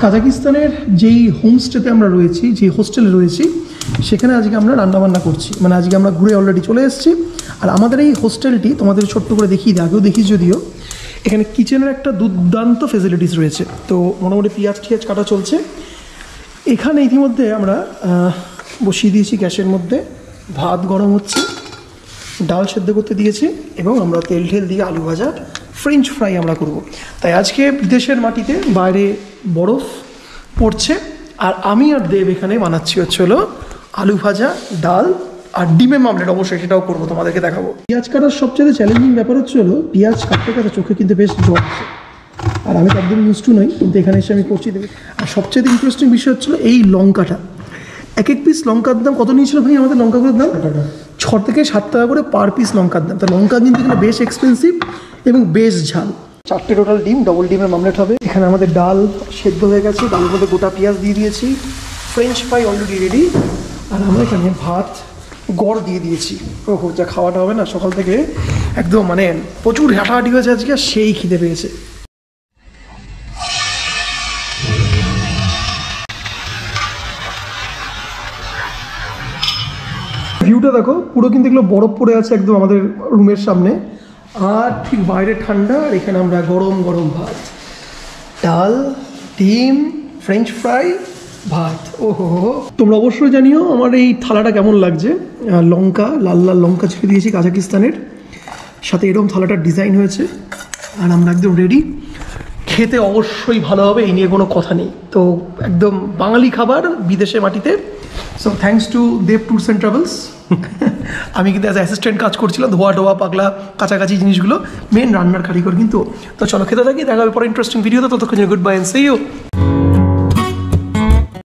কাজাকিস্তানের যেই হোমস্টেতে আমরা রয়েছি, যে হোস্টেলে রয়েছি, সেখানে আজকে আমরা রান্নাবান্না করছি। মানে আজকে আমরা ঘুরে অলরেডি চলে এসেছি। আর আমাদের এই হোস্টেলটি তোমাদের ছোট্ট করে দেখিয়ে দিই, আগেও দেখি যদিও, এখানে কিচেনের একটা দুর্দান্ত ফেসিলিটিস রয়েছে। তো মোটামুটি পেঁয়াজ কাটা চলছে। এখানে ইতিমধ্যে আমরা বসিয়ে দিয়েছি গ্যাসের মধ্যে, ভাত গরম হচ্ছে, ডাল সেদ্ধ করতে দিয়েছি, এবং আমরা তেল ঠেল দিয়ে আলু ভাজা, ফ্রেঞ্চ ফ্রাই আমরা করব। তাই আজকে বিদেশের মাটিতে বাইরে বরফ পড়ছে, আর আমি আর দেব এখানে বানাচ্ছি হলো আলু ভাজা, ডাল আর ডিমের মামলেট। অবশ্যই সেটাও করবো, তোমাদেরকে দেখাবো। পেঁয়াজ কাটার সবচেয়ে চ্যালেঞ্জিং ব্যাপার হলো পেঁয়াজ কাটতে কাটতে চোখে কিন্তু বেশ জল আসে, আর আমি তো একদম ইউজ টু নই, কিন্তু এখানে এসে আমি করছি দেবে। আর সবচেয়ে ইন্টারেস্টিং বিষয় হচ্ছিলো এই লঙ্কাটা। এক পিস লঙ্কার দাম কত নিয়েছিল ভাই আমাদের লঙ্কাগুলোর দাম? 6 থেকে 7 টাকা করে পার পিস লঙ্কার দাম। তো লঙ্কা কিন্তু এখানে বেশ এক্সপেন্সিভ এবং বেশ ঝাল। 4টে টোটাল ডিম, ডবল ডিমের মামলেট হবে। এখানে আমাদের ডাল সেদ্ধ হয়ে গেছে, ডালের মধ্যে গোটা পেঁয়াজ দিয়ে দিয়েছি, ফ্রেঞ্চ ফ্রাই অলরেডি রেডি, আর আমরা এখানে ভাত গড় দিয়ে দিয়েছি। ওহো, যা খাওয়াটা হবে না সকাল থেকে, একদম মানে প্রচুর হাঁটাহাঁটি হয়েছে আজকে, সেই খিদে পেয়েছে। ভিউটা দেখো, পুরো কিন্তু এগুলো বরফ পড়ে আছে একদম আমাদের রুমের সামনে, আর ঠিক বাইরে ঠান্ডা, আর এখানে আমরা গরম গরম ভাত, ডাল, ডিম, ফ্রেঞ্চ ফ্রাই, ভাত। ওহো, তোমরা অবশ্যই জানিও আমার এই থালাটা কেমন লাগছে। লঙ্কা, লাল লাল লঙ্কা ছেড়ে দিয়েছি কাজাকিস্তানের, সাথে এরকম থালাটার ডিজাইন হয়েছে, আর আমরা একদম রেডি। খেতে অবশ্যই ভালো হবে, এই নিয়ে কোনো কথা নেই। তো একদম বাঙালি খাবার বিদেশে মাটিতে। So thanks to Dev tours and travels. আমি কিন্তু অ্যাজ অ্যাসিস্ট্যান্ট কাজ করছিলাম, ধোয়া টোয়া পাগলা কাছাকাছি জিনিসগুলো, মেন রান্নার কারিগর কিন্তু। তো চলো খেতে থাকি, দেখা হবে পরে ইন্টারেস্টিং ভিডিওতে। ততক্ষণ good bye and see you.